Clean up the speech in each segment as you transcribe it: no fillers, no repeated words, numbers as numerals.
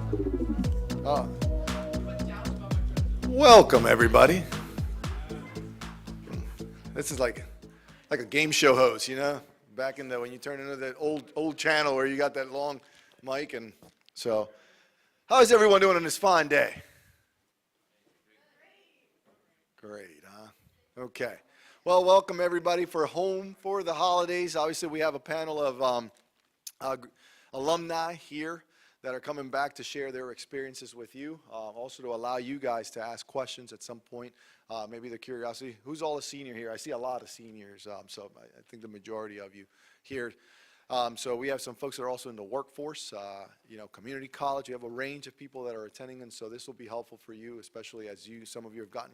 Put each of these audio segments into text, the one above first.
Uh, Welcome, everybody. This is like a game show host, you know, back in the when you turn into that old channel where you got that long mic, and so. How is everyone doing on this fine day? Great, huh? Okay. Well, welcome everybody for home for the holidays. Obviously, we have a panel of alumni here that are coming back to share their experiences with you, also to allow you guys to ask questions at some point, maybe the curiosity. Who's all a senior here? I see a lot of seniors, so I think the majority of you here. So we have some folks that are also in the workforce, community college. We have a range of people that are attending, and so this will be helpful for you, especially as some of you have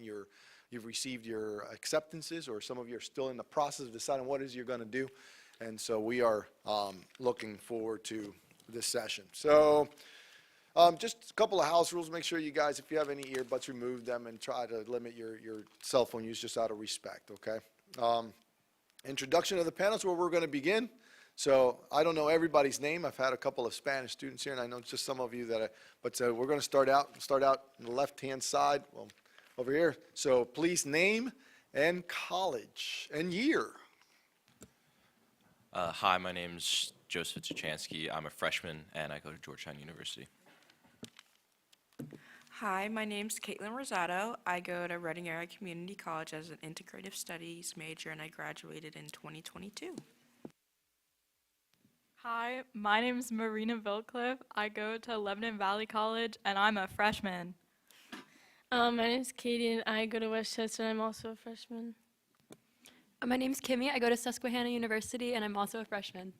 you've received your acceptances, or some of you are still in the process of deciding what it is you're going to do. And so we are looking forward to this session. So just a couple of house rules. Make sure you guys, if you have any earbuds, remove them and try to limit your cell phone use just out of respect, okay? Introduction of the panel is where we're going to begin. So I don't know everybody's name. I've had a couple of Spanish students here, and I know just some of you but we're going to start out on the left-hand side, well, over here. So please name and college and year. Hi, my name's Joseph Tuchansky. I'm a freshman, and I go to Georgetown University. Hi, my name's Caitlin Rosato. I go to Reading Area Community College as an integrative studies major, and I graduated in 2022. Hi, my name's Marina Vilcliffe. I go to Lebanon Valley College, and I'm a freshman. My name's Katie, and I go to Westchester, and I'm also a freshman. My name's Kimmy. I go to Susquehanna University, and I'm also a freshman.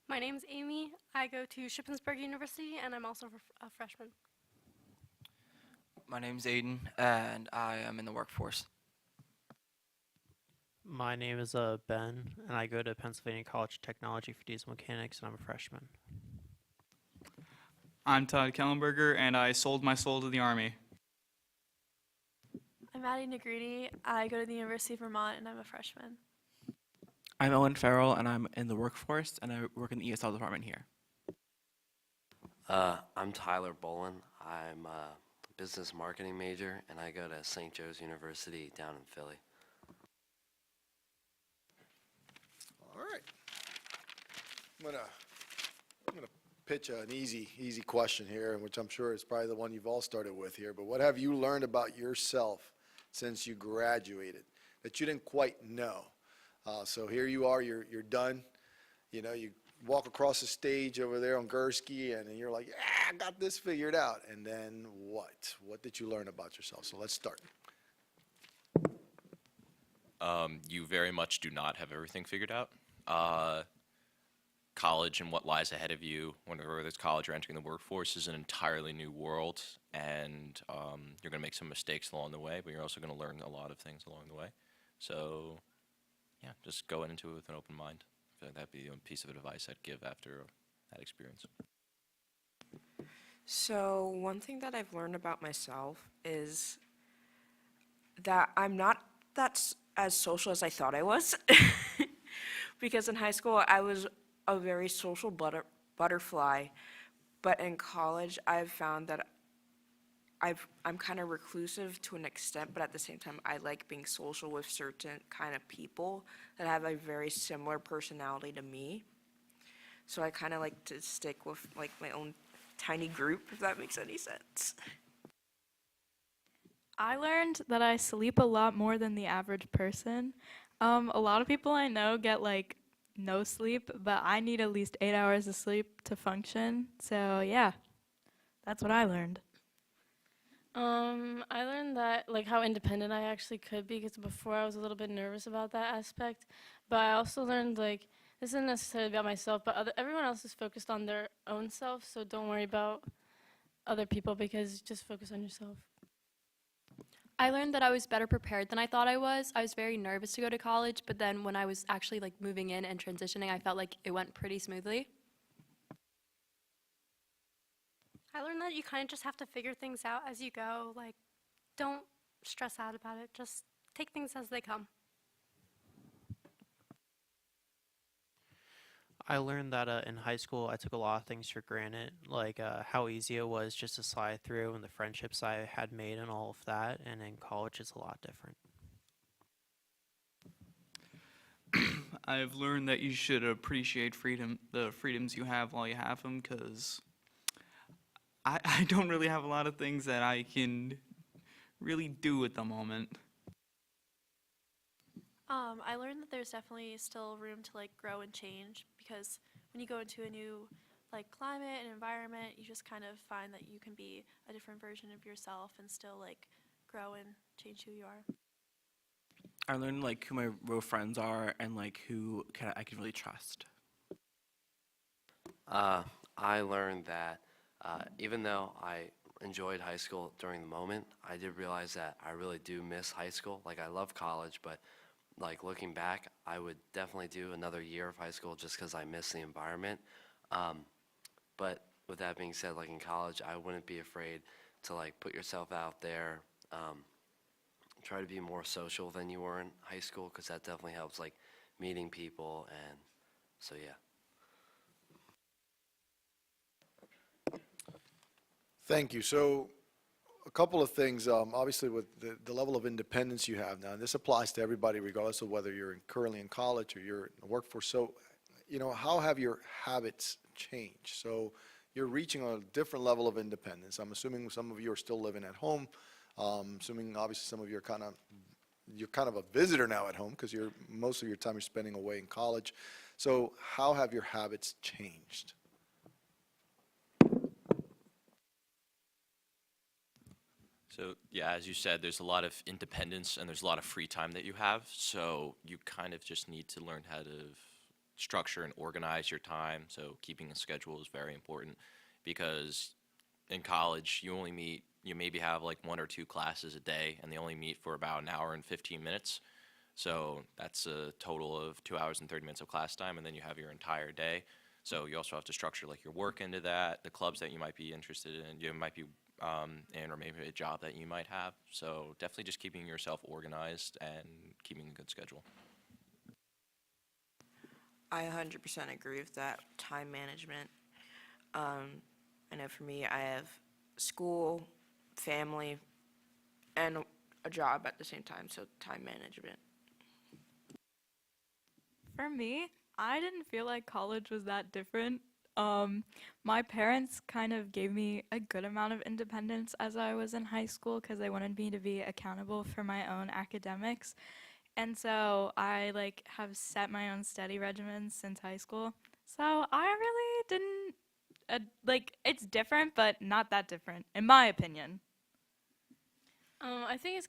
My name's Amy. I go to Shippensburg University, and I'm also a freshman. My name's Aiden, and I am in the workforce. My name is Ben, and I go to Pennsylvania College of Technology for Diesel Mechanics, and I'm a freshman. I'm Todd Kellenberger, and I sold my soul to the Army. I'm Maddie Negrete. I go to the University of Vermont, and I'm a freshman. I'm Owen Farrell, and I'm in the workforce, and I work in the ESL department here. I'm Tyler Bolin. I'm a business marketing major, and I go to St. Joe's University down in Philly. All right. I'm gonna pitch an easy question here, which I'm sure is probably the one you've all started with here. But what have you learned about yourself since you graduated that you didn't quite know? So here you are. You're done. You know, you walk across the stage over there on Gursky, and you're like, yeah, I got this figured out. And then what? What did you learn about yourself? So let's start. You very much do not have everything figured out. College and what lies ahead of you, whether it's college or entering the workforce, is an entirely new world, and you're going to make some mistakes along the way, but you're also going to learn a lot of things along the way. So, yeah, just go into it with an open mind. I feel like that'd be a piece of advice I'd give after that experience. So one thing that I've learned about myself is that I'm not as social as I thought I was. Because in high school, I was a very social butterfly, but in college, I've found that I'm kind of reclusive to an extent, but at the same time, I like being social with certain kind of people that have a very similar personality to me. So I kind of like to stick with like my own tiny group, if that makes any sense. I learned that I sleep a lot more than the average person. A lot of people I know get like no sleep, but I need at least 8 hours of sleep to function. So yeah, that's what I learned. I learned that, like, how independent I actually could be, because before I was a little bit nervous about that aspect. But I also learned, like, this isn't necessarily about myself, but everyone else is focused on their own self, so don't worry about other people, because just focus on yourself. I learned that I was better prepared than I thought I was. I was very nervous to go to college, but then when I was actually like moving in and transitioning, I felt like it went pretty smoothly. I learned that you kind of just have to figure things out as you go. Like, don't stress out about it. Just take things as they come. I learned that in high school I took a lot of things for granted, like how easy it was just to slide through and the friendships I had made and all of that. And in college, it's a lot different. I've learned that you should appreciate the freedoms you have while you have them, because I don't really have a lot of things that I can really do at the moment. I learned that there's definitely still room to like grow and change, because when you go into a new like climate and environment, you just kind of find that you can be a different version of yourself and still like grow and change who you are. I learned like who my real friends are and like who I can really trust. I learned that even though I enjoyed high school during the moment, I did realize that I really do miss high school. Like, I love college, but like looking back, I would definitely do another year of high school just because I miss the environment. But with that being said, like in college, I wouldn't be afraid to like put yourself out there, try to be more social than you were in high school, because that definitely helps like meeting people. And so yeah. Thank you. So a couple of things, obviously with the level of independence you have now, and this applies to everybody regardless of whether you're currently in college or you're in the workforce. So, how have your habits changed? So you're reaching a different level of independence. I'm assuming some of you are still living at home. Assuming obviously some of you are you're kind of a visitor now at home because most of your time you're spending away in college. So how have your habits changed? So yeah, as you said, there's a lot of independence and there's a lot of free time that you have. So you kind of just need to learn how to structure and organize your time. So keeping a schedule is very important, because in college you maybe have like 1 or 2 classes a day, and they only meet for about an hour and 15 minutes. So that's a total of 2 hours and 30 minutes of class time, and then you have your entire day. So you also have to structure like your work into that, the clubs that you might be interested in, you might be in, or maybe a job that you might have. So definitely just keeping yourself organized and keeping a good schedule. I 100% agree with that. Time management. I know for me, I have school, family, and a job at the same time, so time management. For me, I didn't feel like college was that different. My parents kind of gave me a good amount of independence as I was in high school because they wanted me to be accountable for my own academics. And so I have set my own study regimens since high school. So I really didn't it's different, but not that different, in my opinion. I think it's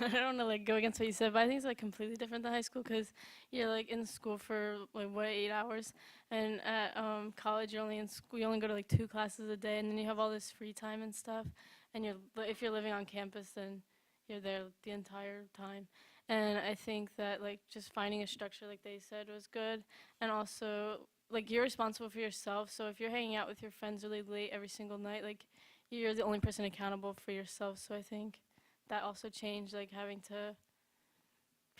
I don't want to go against what you said, but I think it's completely different than high school, because you're in school for 8 hours, and at college you're only in school. You only go to 2 classes a day, and then you have all this free time and stuff. And if you're living on campus, then you're there the entire time. And I think that just finding a structure, like they said, was good, and also you're responsible for yourself. So if you're hanging out with your friends really late every single night, you're the only person accountable for yourself. So I think that also changed, having to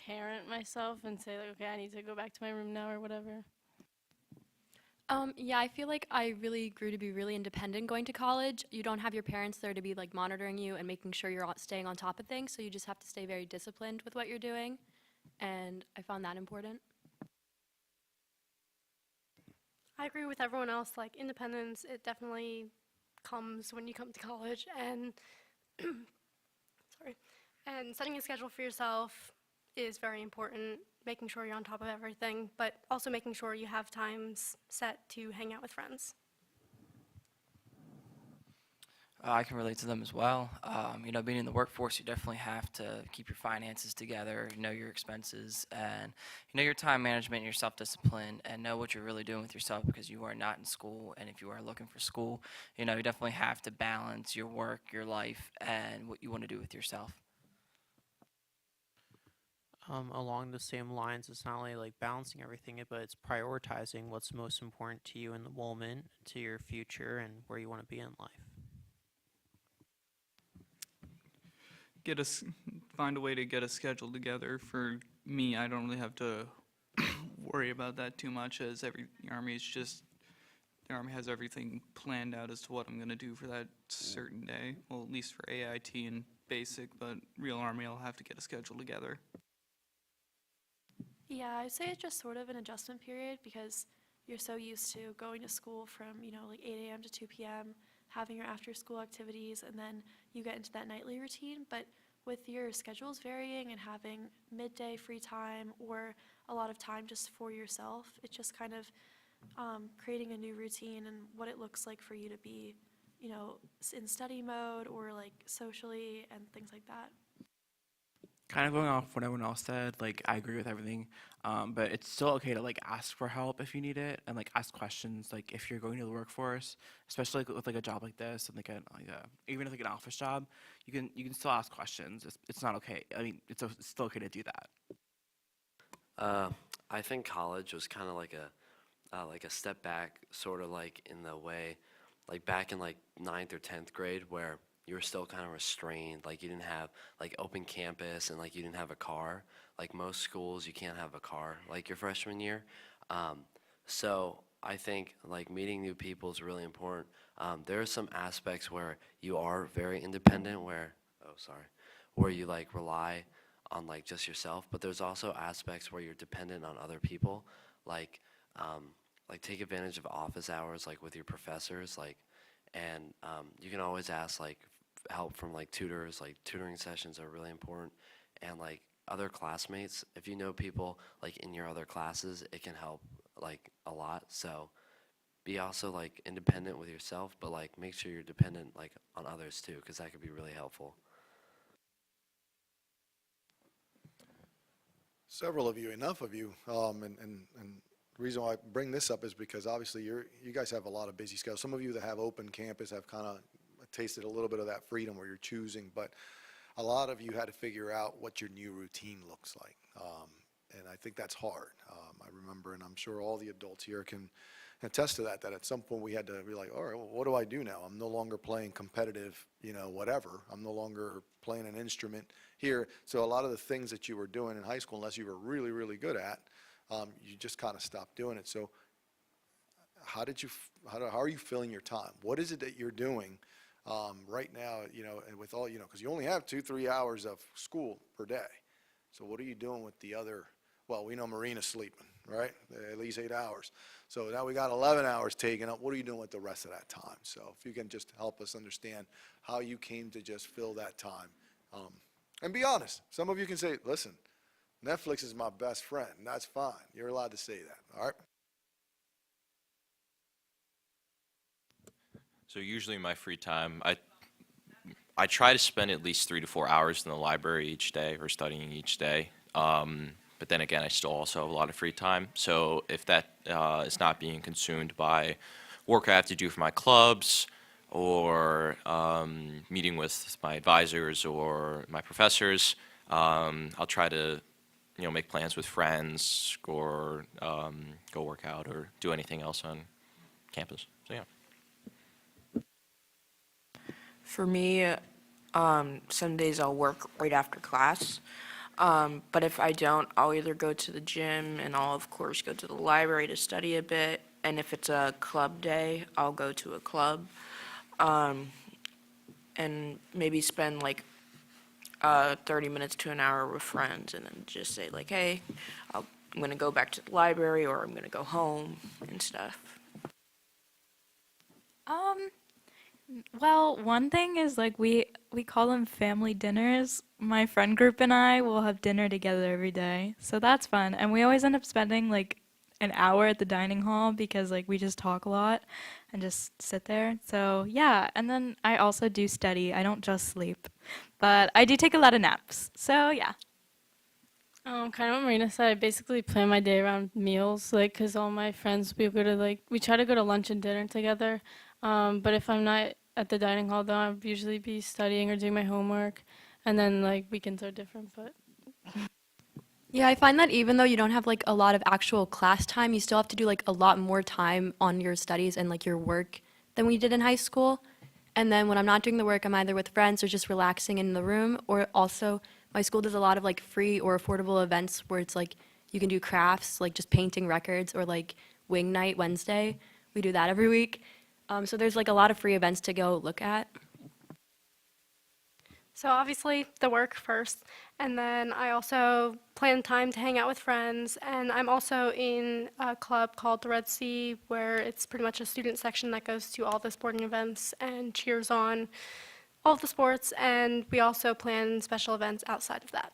parent myself and say, okay, I need to go back to my room now or whatever. Yeah, I feel like I really grew to be really independent going to college. You don't have your parents there to be monitoring you and making sure you're staying on top of things, so you just have to stay very disciplined with what you're doing, and I found that important. I agree with everyone else. Independence, it definitely comes when you come to college, and sorry, and setting a schedule for yourself is very important. Making sure you're on top of everything, but also making sure you have times set to hang out with friends. I can relate to them as well. Being in the workforce, you definitely have to keep your finances together, know your expenses, and your time management, your self-discipline, and know what you're really doing with yourself, because you are not in school. And if you are looking for school, you definitely have to balance your work, your life, and what you want to do with yourself. Along the same lines, it's not only balancing everything, but it's prioritizing what's most important to you in the moment, to your future, and where you want to be in life. Find a way to get a schedule together. For me, I don't really have to worry about that too much, as the Army has everything planned out as to what I'm going to do for that certain day. Well, at least for AIT and basic, but real Army, I'll have to get a schedule together. Yeah, I'd say it's just sort of an adjustment period because you're so used to going to school from, like 8 a.m. to 2 p.m., having your after-school activities, and then you get into that nightly routine. But with your schedules varying and having midday free time or a lot of time just for yourself, it's just kind of creating a new routine and what it looks like for you to be, in study mode or like socially and things like that. Kind of going off what everyone else said, like I agree with everything, but it's still okay to like ask for help if you need it and like ask questions. Like if you're going to the workforce, especially with like a job like this and even if like an office job, you can still ask questions. It's not okay. I mean, it's still okay to do that. I think college was kind of like a step back, sort of like in the way, like back in like 9th or 10th grade where you were still kind of restrained, like you didn't have like open campus and like you didn't have a car. Like most schools, you can't have a car like your freshman year. So I think like meeting new people is really important. There are some aspects where you are very independent where you like rely on like just yourself, but there's also aspects where you're dependent on other people, like take advantage of office hours like with your professors, and you can always ask like help from like tutors. Like tutoring sessions are really important, and like other classmates, if you know people like in your other classes, it can help like a lot. So be also like independent with yourself, but like make sure you're dependent like on others too, because that could be really helpful. Several of you, enough of you, and the reason why I bring this up is because obviously you guys have a lot of busy schedules. Some of you that have open campus have kind of tasted a little bit of that freedom where you're choosing, but a lot of you had to figure out what your new routine looks like, and I think that's hard. I remember, and I'm sure all the adults here can attest to that at some point we had to be like, all right, well, what do I do now? I'm no longer playing competitive, whatever. I'm no longer playing an instrument here. So a lot of the things that you were doing in high school, unless you were really, really good at, you just kind of stopped doing it. So how are you filling your time? What is it that you're doing right now, and with all, because you only have 2-3 hours of school per day. So what are you doing with the other, well, we know Marina's sleeping, right? At least 8 hours. So now we got 11 hours taken up. What are you doing with the rest of that time? So if you can just help us understand how you came to just fill that time. And be honest. Some of you can say, listen, Netflix is my best friend, and that's fine. You're allowed to say that, all right? So usually my free time, I try to spend at least 3 to 4 hours in the library each day or studying each day. But then again, I still also have a lot of free time. So if that is not being consumed by work I have to do for my clubs or meeting with my advisors or my professors, I'll try to make plans with friends or go work out or do anything else on campus. So yeah. For me, some days I'll work right after class. But if I don't, I'll either go to the gym and I'll of course go to the library to study a bit. And if it's a club day, I'll go to a club and maybe spend like 30 minutes to an hour with friends and then just say like, hey, I'm going to go back to the library or I'm going to go home and stuff. Well, one thing is like we call them family dinners. My friend group and I will have dinner together every day. So that's fun. And we always end up spending like an hour at the dining hall because like we just talk a lot and just sit there. So yeah, and then I also do study. I don't just sleep. But I do take a lot of naps. So yeah. Kind of what Marina said, I basically plan my day around meals, like, because all my friends, we try to go to lunch and dinner together. But if I'm not at the dining hall, then I'll usually be studying or doing my homework. And then, like, weekends are different, but. Yeah, I find that even though you don't have like a lot of actual class time, you still have to do like a lot more time on your studies and like your work than we did in high school. And then when I'm not doing the work, I'm either with friends or just relaxing in the room, or also my school does a lot of like free or affordable events where it's like You can do crafts, like just painting records, or like wing night Wednesday. We do that every week. So there's like a lot of free events to go look at. So obviously the work first, and then I also plan time to hang out with friends, and I'm also in a club called the Red Sea, where it's pretty much a student section that goes to all the sporting events and cheers on all of the sports, and we also plan special events outside of that.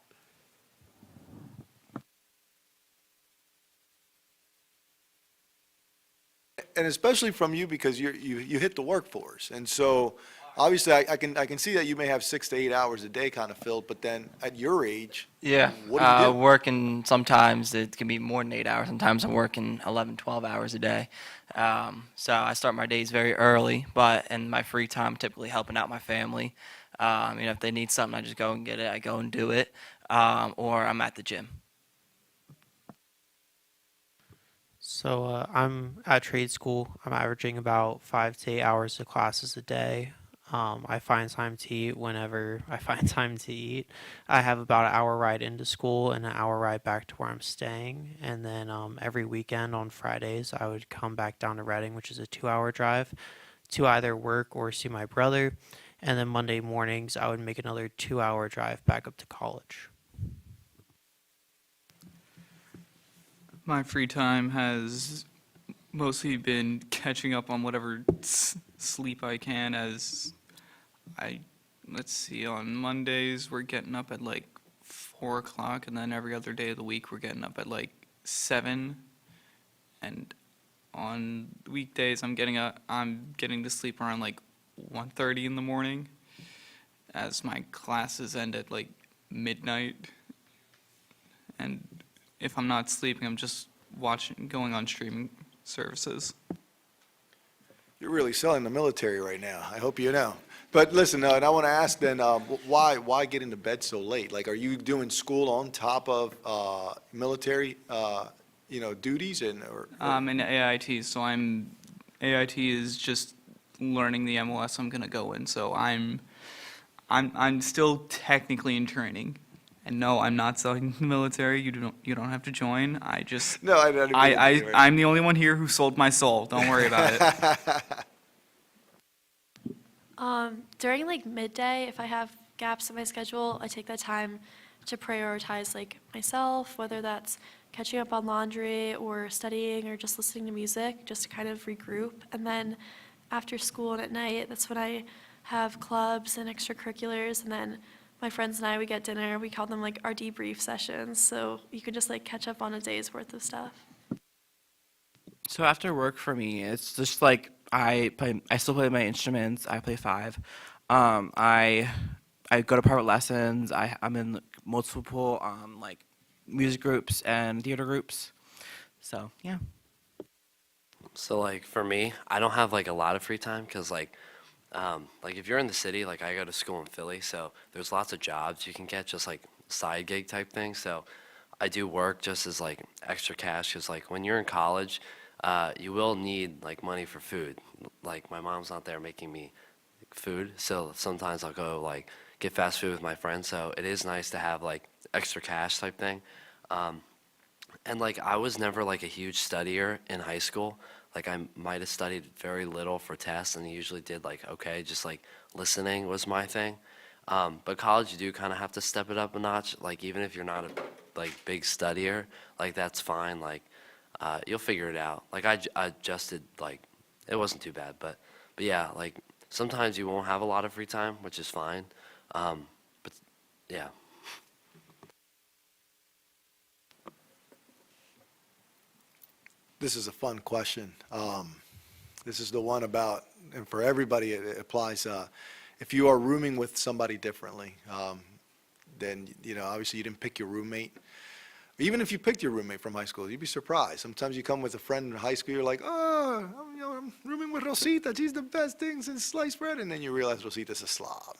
And especially from you, because you hit the workforce, and so obviously I can see that you may have 6 to 8 hours a day kind of filled, but then at your age, Yeah. what do you do? Working sometimes it can be more than 8 hours. Sometimes I'm working 11, 12 hours a day. So I start my days very early, but in my free time, I'm typically helping out my family. If they need something, I just go and get it. I go and do it, or I'm at the gym. So I'm at trade school. I'm averaging about 5 to 8 hours of classes a day. I find time to eat whenever I find time to eat. I have about an hour ride into school and an hour ride back to where I'm staying. And then every weekend on Fridays, I would come back down to Reading, which is a 2-hour drive, to either work or see my brother. And then Monday mornings, I would make another 2-hour drive back up to college. My free time has mostly been catching up on whatever sleep I can, as let's see, on Mondays we're getting up at like 4 o'clock, and then every other day of the week we're getting up at like 7, and on weekdays I'm getting to sleep around like 1:30 in the morning, as my classes end at like midnight, and if I'm not sleeping, I'm just going on streaming services. You're really selling the military right now. I hope you know. But listen, and I want to ask then, why get into bed so late? Like, are you doing school on top of military, duties or? In AIT, so AIT is just learning the MLS I'm gonna go in. So I'm still technically in training. And no, I'm not selling the military. You don't have to join. No, I didn't mean it, right. I'm the only one here who sold my soul. Don't worry about it. During like midday, if I have gaps in my schedule, I take that time to prioritize like myself, whether that's catching up on laundry or studying or just listening to music, just to kind of regroup. And then after school and at night, that's when I have clubs and extracurriculars, and then my friends and I, we get dinner. We call them like our debrief sessions. So you can just like catch up on a day's worth of stuff. So after work for me, it's just like I still play my instruments. I play 5. I go to private lessons. I'm in multiple like music groups and theater groups. So yeah. So like for me, I don't have like a lot of free time, because like if you're in the city, like I go to school in Philly, so there's lots of jobs you can get, just like side gig type things. So I do work just as like extra cash, because like when you're in college, you will need like money for food. Like my mom's not there making me food, so sometimes I'll go like get fast food with my friends. So it is nice to have like extra cash type thing. And like I was never like a huge studier in high school. Like I might have studied very little for tests, and usually did like okay, just like listening was my thing. But college, you do kind of have to step it up a notch. Like even if you're not a like big studier, like that's fine. Like you'll figure it out. Like I adjusted, like it wasn't too bad. But yeah, like sometimes you won't have a lot of free time, which is fine. But yeah. This is a fun question. This is the one about, and for everybody it applies, if you are rooming with somebody differently, then, obviously you didn't pick your roommate. Even if you picked your roommate from high school, you'd be surprised. Sometimes you come with a friend in high school, you're like, oh, I'm rooming with Rosita. She's the best thing since sliced bread. And then you realize Rosita's a slob,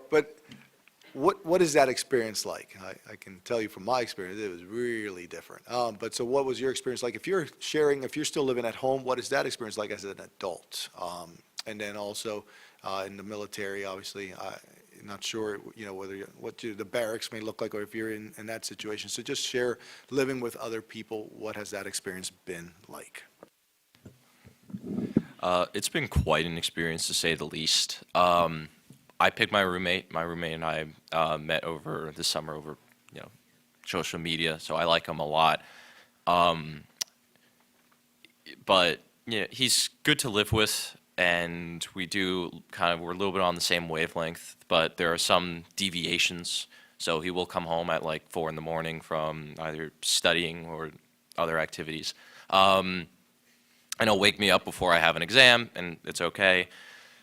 but what is that experience like? I can tell you from my experience, it was really different. But so what was your experience like? If you're still living at home, what is that experience like as an adult? And then also in the military, obviously, not sure, whether the barracks may look like, or if you're in that situation. So just share living with other people. What has that experience been like? It's been quite an experience, to say the least. I picked my roommate. My roommate and I met over the summer over, social media, so I like him a lot. But he's good to live with, and we're a little bit on the same wavelength, but there are some deviations. So he will come home at like 4 in the morning from either studying or other activities. And he'll wake me up before I have an exam, and it's okay.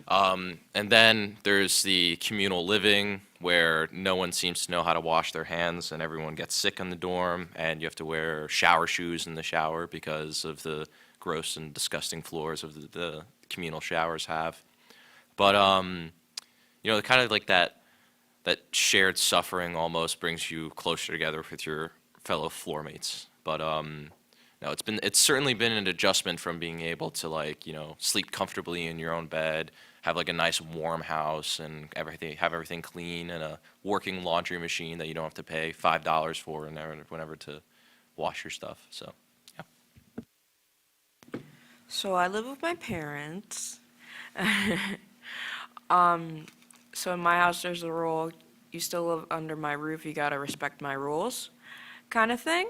And then there's the communal living, where no one seems to know how to wash their hands, and everyone gets sick in the dorm, and you have to wear shower shoes in the shower because of the gross and disgusting floors of the communal showers have. But kind of like that shared suffering almost brings you closer together with your fellow floor mates. But no, it's certainly been an adjustment from being able to sleep comfortably in your own bed, have like a nice warm house, and have everything clean, and a working laundry machine that you don't have to pay $5 for whenever to wash your stuff. So yeah. So I live with my parents. So in my house, there's a rule: you still live under my roof, you gotta respect my rules, kind of thing.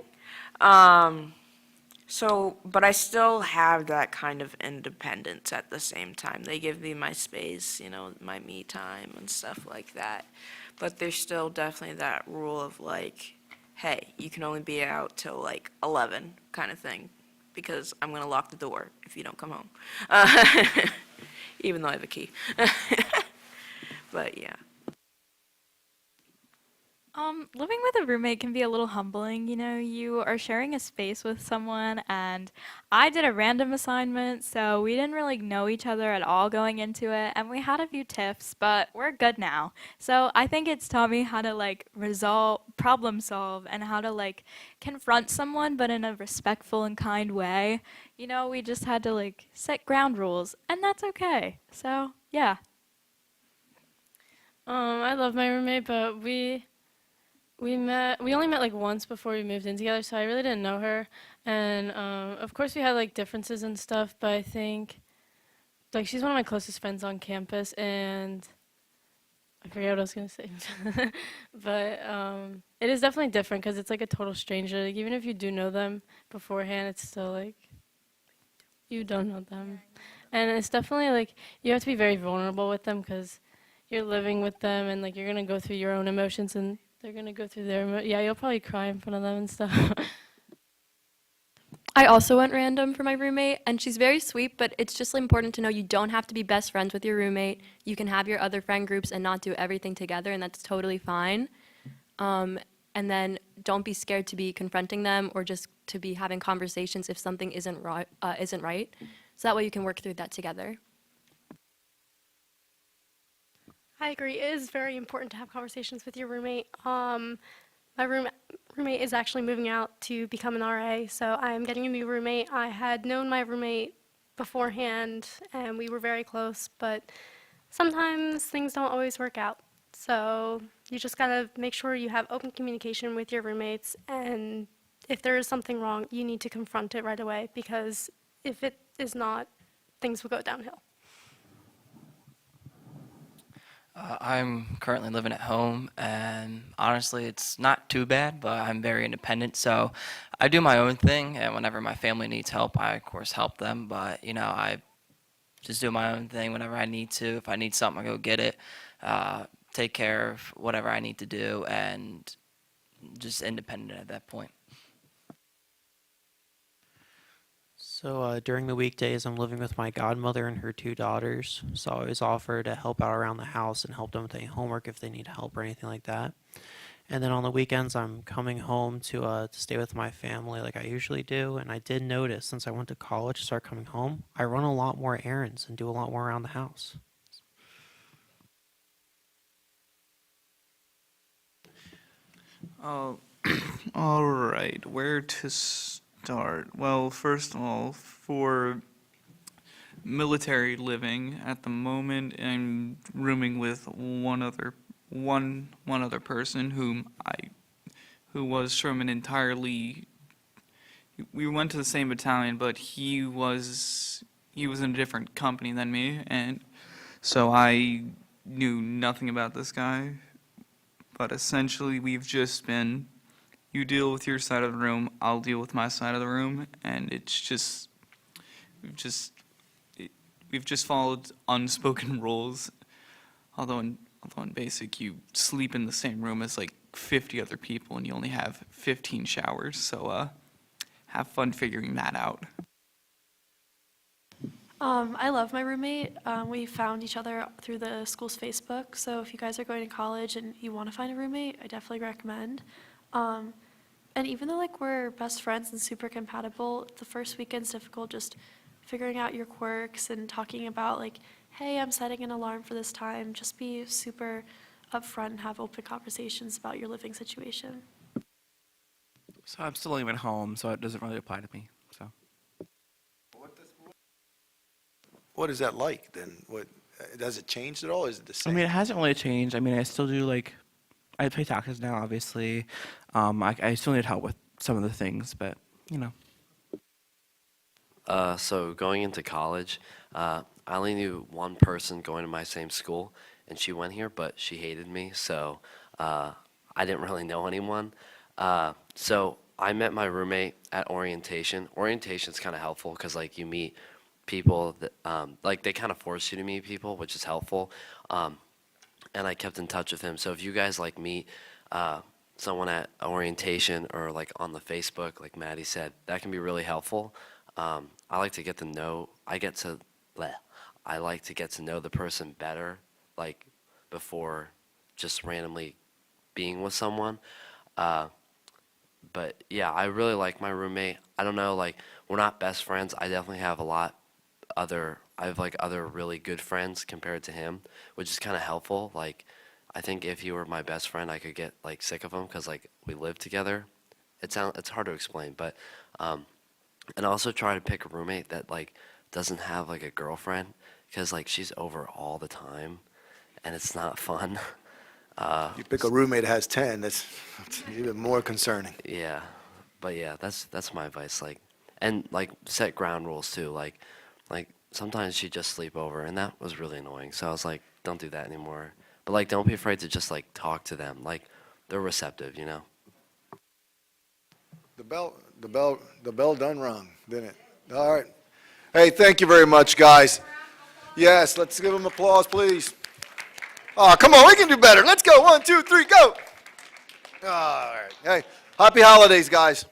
But I still have that kind of independence at the same time. They give me my space, my me time and stuff like that. But there's still definitely that rule of like, hey, you can only be out till like 11 kind of thing, because I'm gonna lock the door if you don't come home. Even though I have a key. But yeah. Living with a roommate can be a little humbling. You are sharing a space with someone, and I did a random assignment, so we didn't really know each other at all going into it, and we had a few tiffs, but we're good now. So I think it's taught me how to problem solve, and how to confront someone, but in a respectful and kind way. We just had to set ground rules, and that's okay. So yeah. I love my roommate, but we only met once before we moved in together, so I really didn't know her. And of course we had differences and stuff, but I think she's one of my closest friends on campus, and I forget what I was gonna say. But it is definitely different because it's a total stranger. Even if you do know them beforehand, it's still you don't know them. And it's definitely you have to be very vulnerable with them because you're living with them, and you're gonna go through your own emotions, and they're gonna go through their yeah, you'll probably cry in front of them and stuff. I also went random for my roommate, and she's very sweet, but it's just important to know you don't have to be best friends with your roommate. You can have your other friend groups and not do everything together, and that's totally fine. And then don't be scared to be confronting them or just to be having conversations if something isn't right. So that way you can work through that together. I agree. It is very important to have conversations with your roommate. My roommate is actually moving out to become an RA, so I'm getting a new roommate. I had known my roommate beforehand, and we were very close, but sometimes things don't always work out. So you just gotta make sure you have open communication with your roommates, and if there is something wrong, you need to confront it right away, because if it is not, things will go downhill. I'm currently living at home, and honestly, it's not too bad, but I'm very independent, so I do my own thing, and whenever my family needs help, I, of course, help them, but, I just do my own thing whenever I need to. If I need something, I go get it, take care of whatever I need to do, and just independent at that point. So during the weekdays, I'm living with my godmother and her 2 daughters. So I always offer to help out around the house and help them with any homework if they need help or anything like that. And then on the weekends, I'm coming home to stay with my family like I usually do. And I did notice since I went to college, start coming home, I run a lot more errands and do a lot more around the house. All right, where to start? Well, first of all, for military living, at the moment, I'm rooming with one other person who was from an entirely. We went to the same battalion, but he was in a different company than me, and so I knew nothing about this guy. But essentially, we've just been, you deal with your side of the room, I'll deal with my side of the room, and it's just, we've just followed unspoken rules. Although in basic, you sleep in the same room as like 50 other people, and you only have 15 showers. So have fun figuring that out. I love my roommate. We found each other through the school's Facebook. So if you guys are going to college and you want to find a roommate, I definitely recommend. And even though like we're best friends and super compatible, the first weekend's difficult just figuring out your quirks and talking about like, hey, I'm setting an alarm for this time. Just be super upfront and have open conversations about your living situation. So I'm still living at home, so it doesn't really apply to me. So What is that like then? Does it change at all? Is it the I same? mean, it hasn't really changed. I mean, I still do like, I pay taxes now, obviously. I still need help with some of the things, but you know. So going into college, I only knew one person going to my same school, and she went here, but she hated me, so I didn't really know anyone. So I met my roommate at orientation. Orientation's kind of helpful because like you meet people that like they kind of force you to meet people, which is helpful. And I kept in touch with him. So if you guys like meet someone at orientation or like on the Facebook, like Maddie said, that can be really helpful. I like to get to know. I like to get to know the person better, like before just randomly being with someone. But yeah, I really like my roommate. I don't know, like we're not best friends. I definitely have I have like other really good friends compared to him, which is kind of helpful. Like I think if he were my best friend, I could get like sick of him because like we live together. It's hard to explain, but and also try to pick a roommate that like doesn't have like a girlfriend because like she's over all the time, and it's not fun. You pick a roommate that has 10, that's even more concerning. Yeah, but yeah, that's my advice. Like, and like set ground rules too. Like sometimes she'd just sleep over, and that was really annoying. So I was like, don't do that anymore. But like, don't be afraid to just like talk to them. Like, they're receptive, you know. The bell done rung, didn't it? All right. Hey, thank you very much, guys. Yes, let's give them applause, please. Oh, come on, we can do better. Let's go. 1, 2, 3, go. All right. Hey, happy holidays, guys.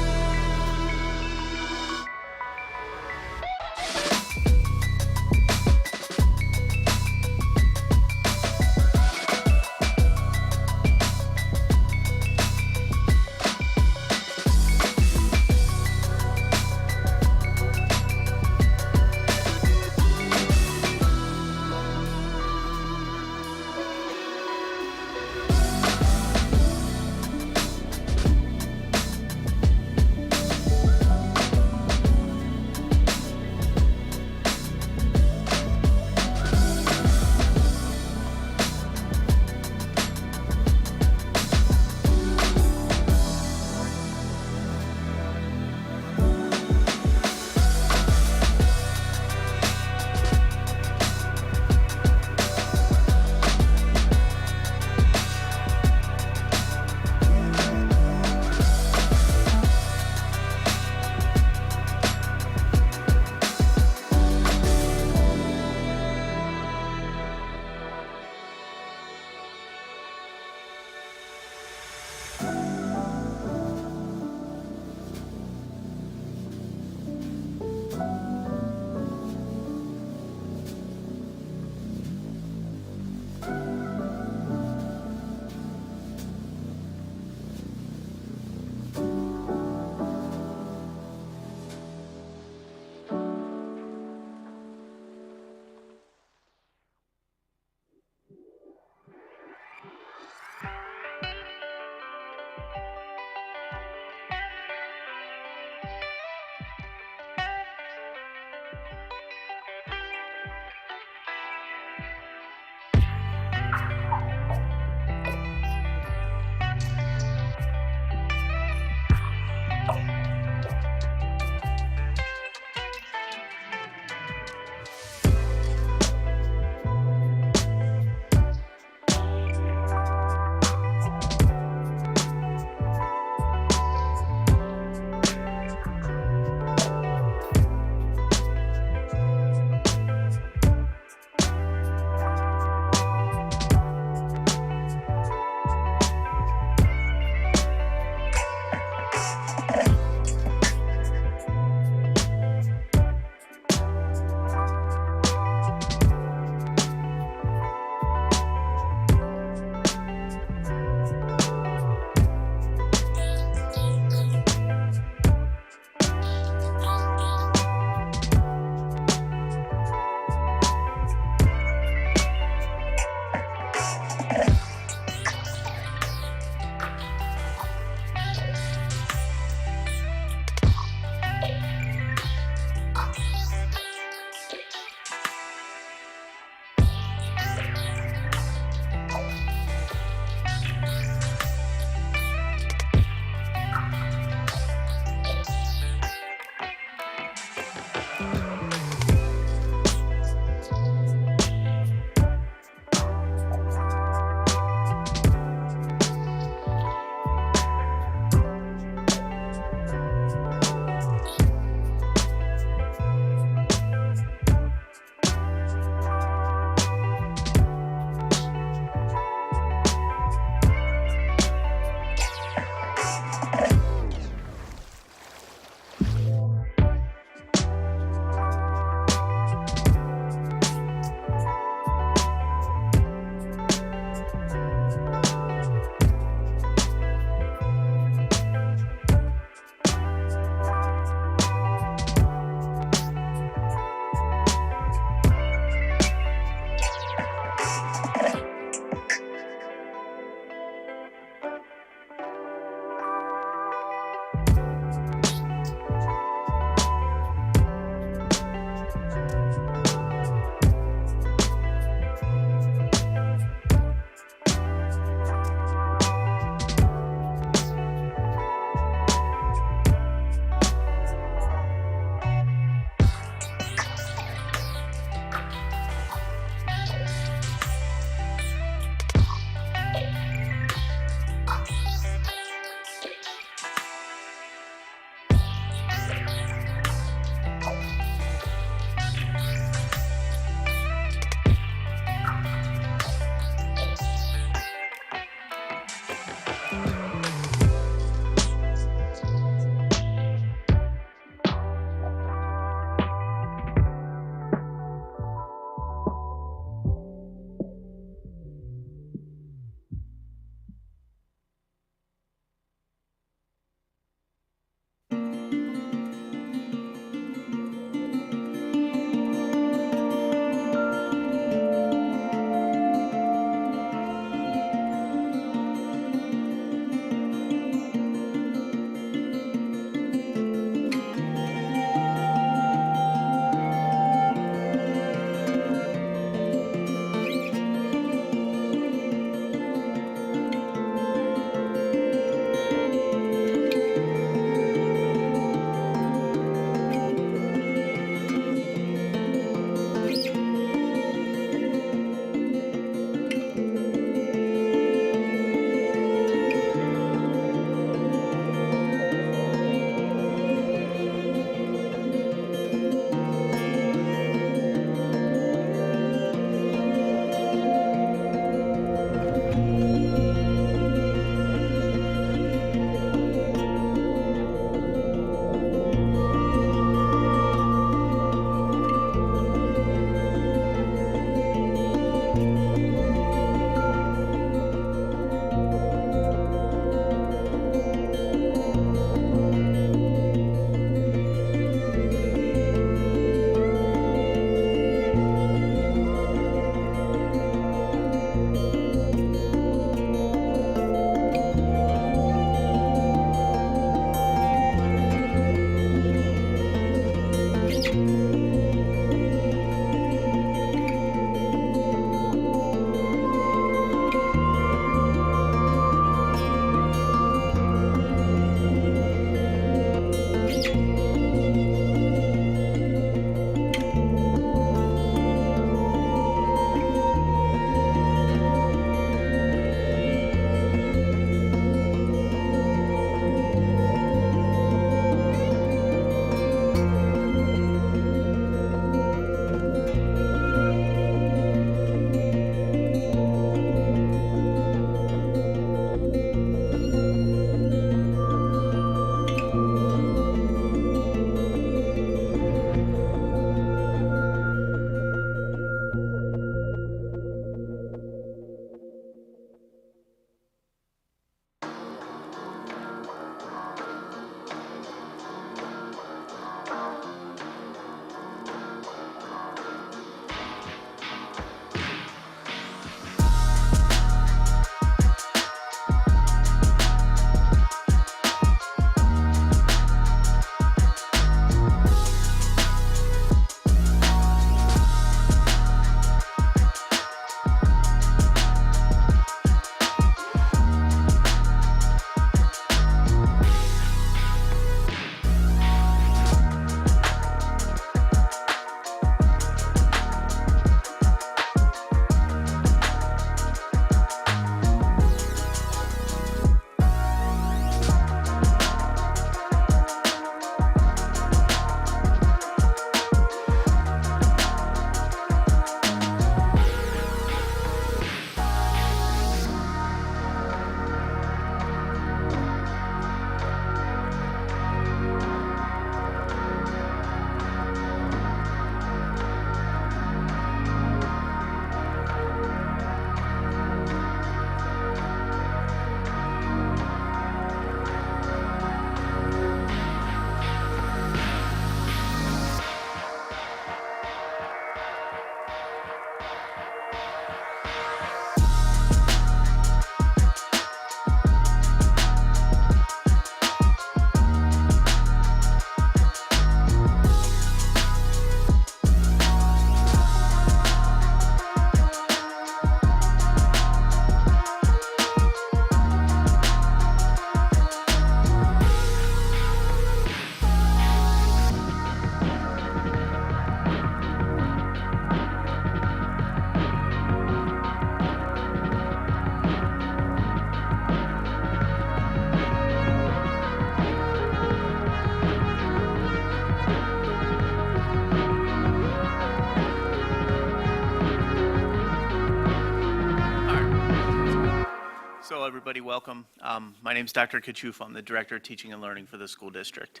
So everybody, welcome. My name is Dr. Kachuf. I'm the Director of Teaching and Learning for the school district.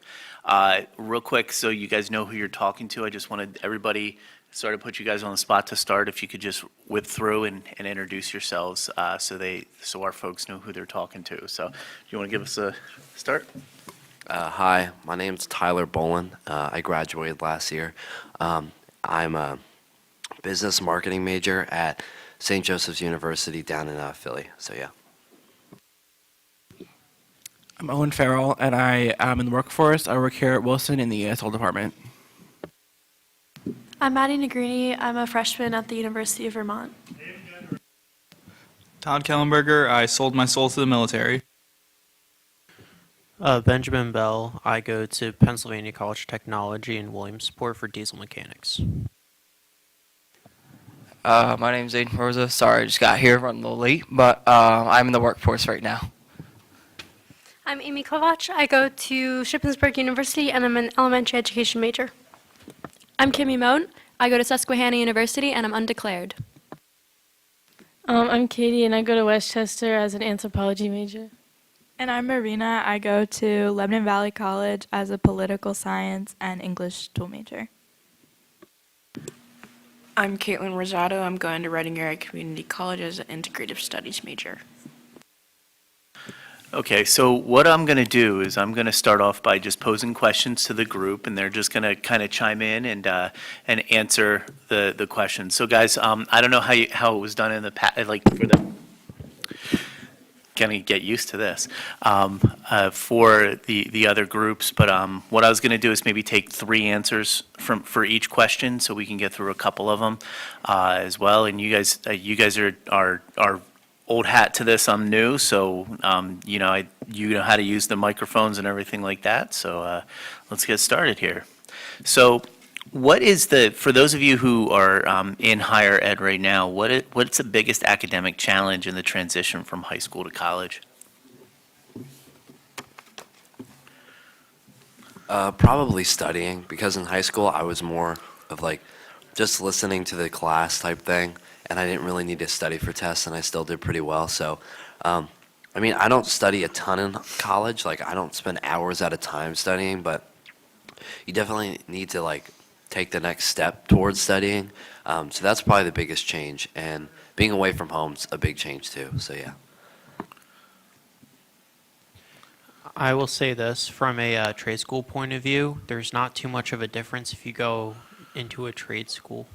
Real quick, so you guys know who you're talking to, I just wanted everybody, sort of put you guys on the spot to start. If you could just whip through and introduce yourselves so our folks know who they're talking to. So do you want to give us a start? Hi, my name's Tyler Bolin. I graduated last year. I'm a business marketing major at St. Joseph's University down in Philly. So yeah. I'm Owen Farrell, and I am in the workforce. I work here at Wilson in the ESL department. I'm Maddie Negrini. I'm a freshman at the University of Vermont. Todd Kellenberger, I sold my soul to the military. Benjamin Bell. I go to Pennsylvania College of Technology in Williamsport for diesel mechanics. My name's Aiden Rosa. Sorry, I just got here running a little late, but I'm in the workforce right now. I'm Amy Kovac. I go to Shippensburg University, and I'm an elementary education major. I'm Kimmy Moan. I go to Susquehanna University, and I'm undeclared. I'm Katie, and I go to Westchester as an anthropology major. And I'm Marina. I go to Lebanon Valley College as a political science and English dual major. I'm Caitlin Rosado. I'm going to Reading Area Community College as an integrative studies major. Okay, so what I'm going to do is I'm going to start off by just posing questions to the group, and they're just going to kind of chime in and answer the questions. So guys, I don't know how it was done in the past, like for the gonna get used to this for the other groups, but what I was going to do is maybe take 3 answers for each question, so we can get through a couple of them as well. And you guys are old hat to this. I'm new, so you know how to use the microphones and everything like that. So let's get started here. So what is for those of you who are in higher ed right now, what's the biggest academic challenge in the transition from high school to college? Probably studying, because in high school I was more of like just listening to the class type thing, and I didn't really need to study for tests, and I still did pretty well. So, I mean, I don't study a ton in college. Like, I don't spend hours at a time studying, but you definitely need to like take the next step towards studying. So that's probably the biggest change, and being away from home's a big change too. So yeah. I will say this, from a trade school point of view, there's not too much of a difference if you go into a trade school.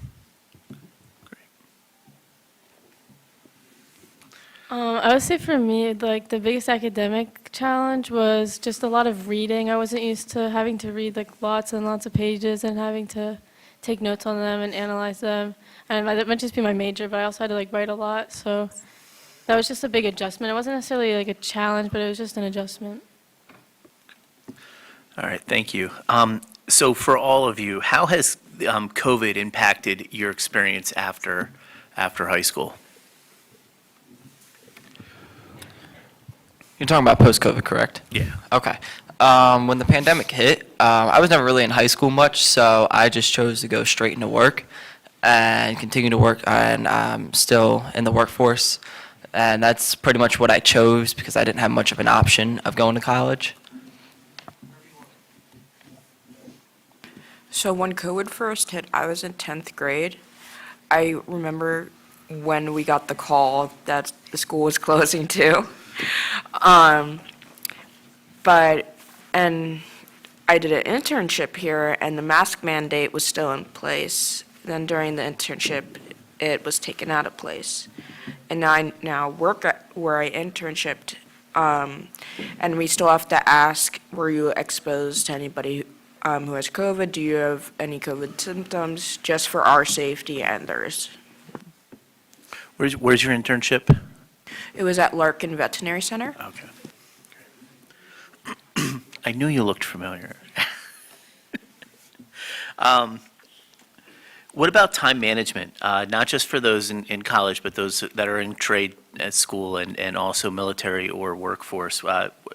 I would say for me, like the biggest academic challenge was just a lot of reading. I wasn't used to having to read like lots and lots of pages and having to take notes on them and analyze them. And that might just be my major, but I also had to like write a lot. So that was just a big adjustment. It wasn't necessarily like a challenge, but it was just an adjustment. All right, thank you. So for all of you, how has COVID impacted your experience after high school? You're talking about post-COVID, correct? Yeah. Okay. When the pandemic hit, I was never really in high school much, so I just chose to go straight into work and continue to work, and I'm still in the workforce. And that's pretty much what I chose because I didn't have much of an option of going to college. So when COVID first hit, I was in 10th grade. I remember when we got the call that the school was closing too. And I did an internship here, and the mask mandate was still in place. Then during the internship, it was taken out of place. And I now work at where I internshipped, and we still have to ask, were you exposed to anybody who has COVID? Do you have any COVID symptoms? Just for our safety and theirs. Where's your internship? It was at Larkin Veterinary Center. Okay. I knew you looked familiar. What about time management? Not just for those in college, but those that are in trade at school and also military or workforce.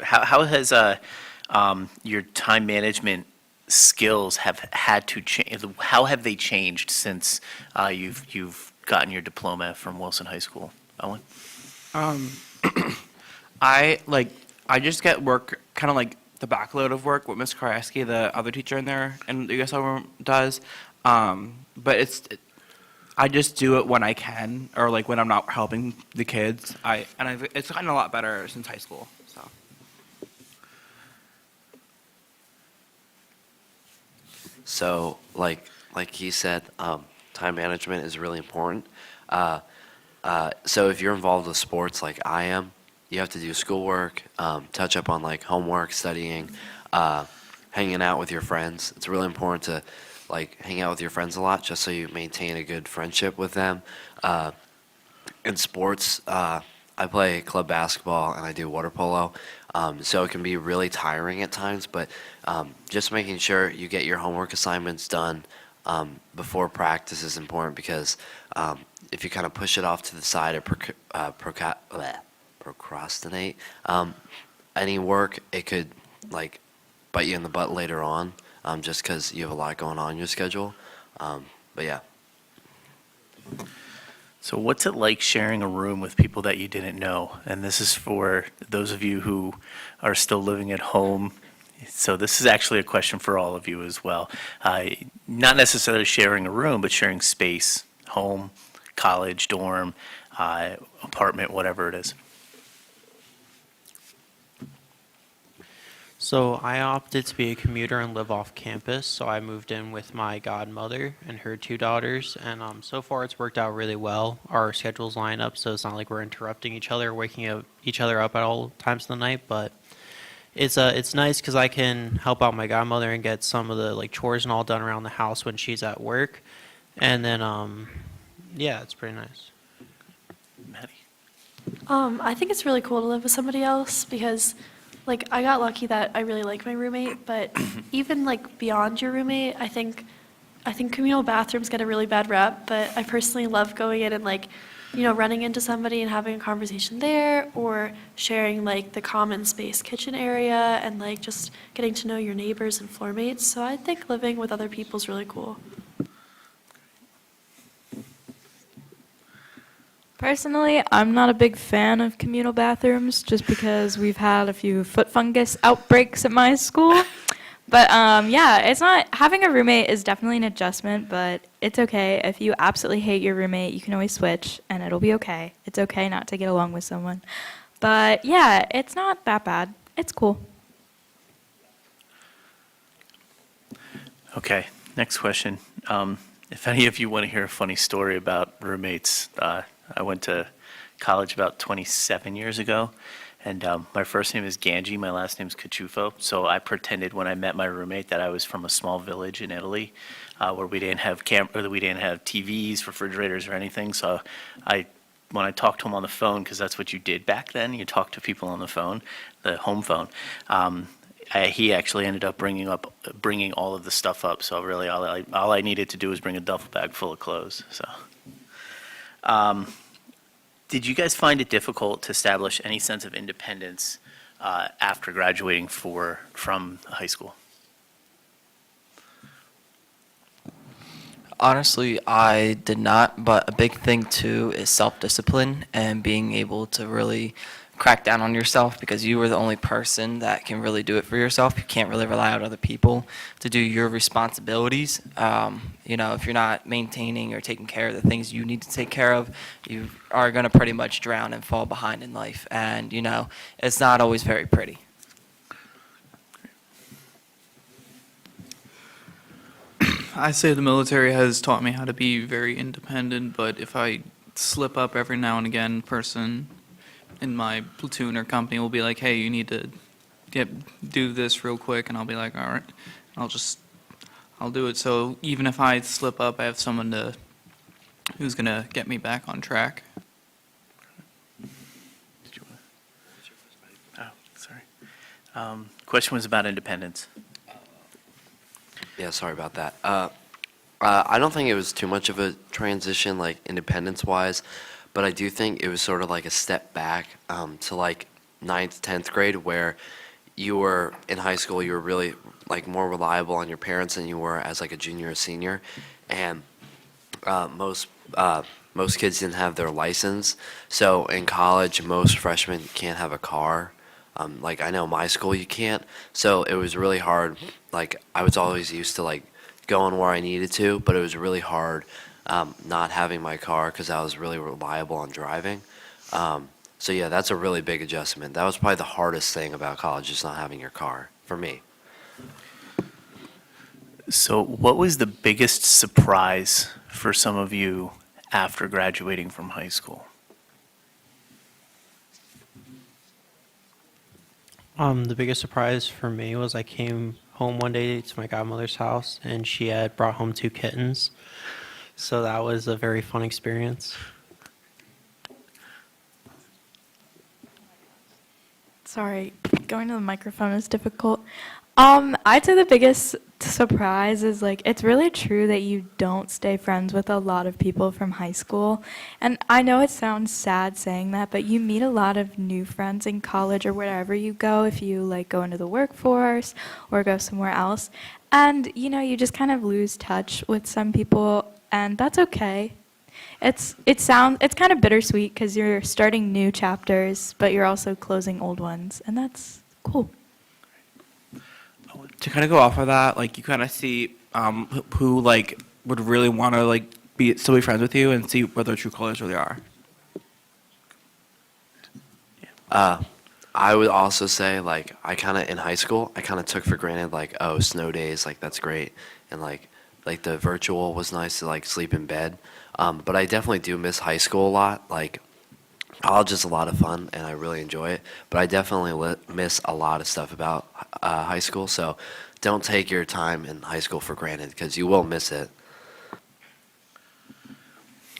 How has your time management skills have had to change? How have they changed since you've gotten your diploma from Wilson High School? Owen? I just get work, kind of like the backload of work, what Miss Karaski, the other teacher in there, and the ESL room does. But I just do it when I can, or like when I'm not helping the kids. It's gotten a lot better since high school. So. So, like he said, time management is really important. So if you're involved with sports like I am, you have to do schoolwork, touch up on like homework, studying, hanging out with your friends. It's really important to like hang out with your friends a lot, just so you maintain a good friendship with them. In sports, I play club basketball and I do water polo. So it can be really tiring at times, but just making sure you get your homework assignments done before practice is important, because if you kind of push it off to the side or procrastinate any work, it could like bite you in the butt later on, just because you have a lot going on in your schedule. But yeah. So what's it like sharing a room with people that you didn't know? And this is for those of you who are still living at home. So this is actually a question for all of you as well. Not necessarily sharing a room, but sharing space, home, college, dorm, apartment, whatever it is. So I opted to be a commuter and live off campus. So I moved in with my godmother and her 2 daughters, and so far it's worked out really well. Our schedules line up, so it's not like we're interrupting each other, waking each other up at all times of the night. But it's nice because I can help out my godmother and get some of the like chores and all done around the house when she's at work, and then yeah, it's pretty nice. Maddie. I think it's really cool to live with somebody else because, like, I got lucky that I really like my roommate, but even, like, beyond your roommate, I think communal bathrooms get a really bad rep, but I personally love going in and, like, you know, running into somebody and having a conversation there, or sharing, like, the common space kitchen area and, like, just getting to know your neighbors and floor mates. So I think living with other people is really cool. Personally, I'm not a big fan of communal bathrooms just because we've had a few foot fungus outbreaks at my school. But yeah, it's not, having a roommate is definitely an adjustment, but it's okay. If you absolutely hate your roommate, you can always switch and it'll be okay. It's okay not to get along with someone. But yeah, it's not that bad. It's cool. Okay, next question. If any of you want to hear a funny story about roommates, I went to college about 27 years ago, and my first name is Ganji, my last name is Cachufo, so I pretended when I met my roommate that I was from a small village in Italy, where we didn't have TVs, refrigerators, or anything, so when I talked to him on the phone, because that's what you did back then, you talked to people on the phone, the home phone, he actually ended up bringing all of the stuff up, so really all I needed to do was bring a duffel bag full of clothes, so. Did you guys find it difficult to establish any sense of independence after graduating from high school? Honestly, I did not, but a big thing too is self-discipline and being able to really crack down on yourself, because you are the only person that can really do it for yourself. You can't really rely on other people to do your responsibilities. You know, if you're not maintaining or taking care of the things you need to take care of, you are going to pretty much drown and fall behind in life. And, you know, it's not always very pretty. I say the military has taught me how to be very independent, but if I slip up every now and again, person in my platoon or company will be like, hey, you need to do this real quick, and I'll be like, all right, I'll do it. So even if I slip up, I have someone who's gonna get me back on track. Oh, sorry. Question was about independence. Yeah, sorry about that. I don't think it was too much of a transition, like independence-wise, but I do think it was sort of like a step back to like 9th, 10th grade, where you were in high school, you were really like more reliable on your parents than you were as like a junior or senior, and most most kids didn't have their license. So in college, most freshmen can't have a car. Like I know my school you can't. So it was really hard. Like I was always used to like going where I needed to, but it was really hard not having my car because I was really reliable on driving. So yeah, that's a really big adjustment. That was probably the hardest thing about college, is not having your car for me. So, what was the biggest surprise for some of you after graduating from high school? The biggest surprise for me was I came home one day to my godmother's house and she had brought home 2 kittens. So that was a very fun experience. Sorry, going to the microphone is difficult. I'd say the biggest surprise is like it's really true that you don't stay friends with a lot of people from high school. And I know it sounds sad saying that, but you meet a lot of new friends in college or wherever you go if you like go into the workforce or go somewhere else. And you just kind of lose touch with some people, and that's okay. It's kind of bittersweet because you're starting new chapters, but you're also closing old ones, and that's cool. To kind of go off of that, like you kind of see who like would really want to like still be friends with you and see what their true colors really are. I would also say like I kind of in high school I kind of took for granted like, oh, snow days, like that's great, and like the virtual was nice to like sleep in bed. But I definitely do miss high school a lot. Like college is a lot of fun and I really enjoy it, but I definitely miss a lot of stuff about high school. So don't take your time in high school for granted because you will miss it.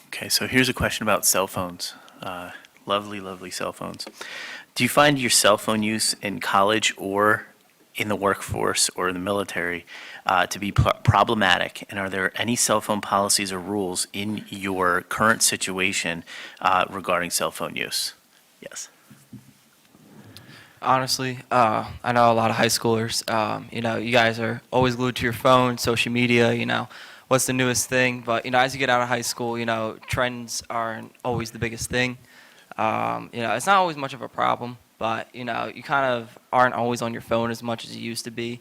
Okay, so here's a question about cell phones. Lovely, lovely cell phones. Do you find your cell phone use in college or in the workforce or in the military to be problematic? And are there any cell phone policies or rules in your current situation regarding cell phone use? Yes. Honestly, I know a lot of high schoolers. You guys are always glued to your phone, social media. What's the newest thing? But as you get out of high school, trends aren't always the biggest thing. It's not always much of a problem, but you kind of aren't always on your phone as much as you used to be,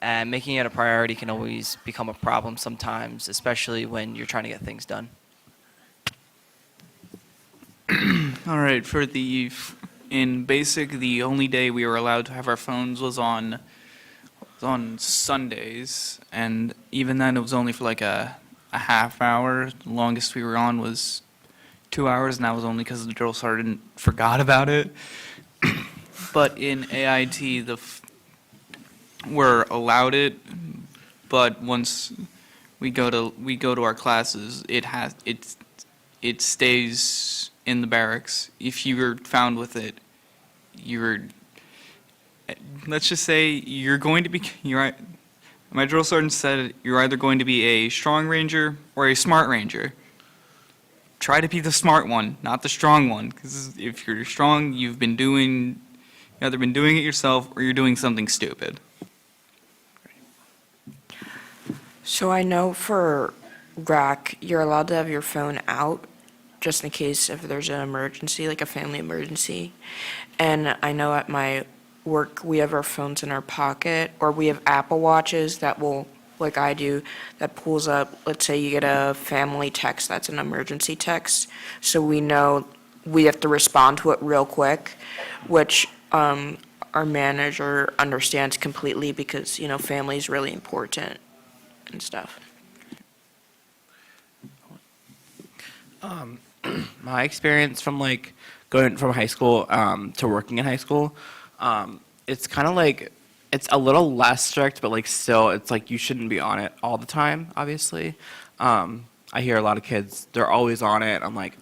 and making it a priority can always become a problem sometimes, especially when you're trying to get things done. All right, in basic, the only day we were allowed to have our phones was on Sundays, and even then it was only for like a half hour. The longest we were on was 2 hours, and that was only because the drill sergeant forgot about it. But in AIT, we're allowed it, but once we go to our classes, it stays in the barracks. If you were found with it, let's just say my drill sergeant said you're either going to be a strong ranger or a smart ranger. Try to be the smart one, not the strong one, because if you're strong, you've either been doing it yourself or you're doing something stupid. So I know for RAC, you're allowed to have your phone out just in case if there's an emergency, like a family emergency. And I know at my work, we have our phones in our pocket, or we have Apple Watches that will, like I do, that pulls up, let's say you get a family text that's an emergency text, so we know we have to respond to it real quick, which our manager understands completely because, family is really important and stuff. My experience from like going from high school to working in high school, it's kind of like it's a little less strict, but like still, it's like you shouldn't be on it all the time. Obviously, I hear a lot of kids; they're always on it. I'm like,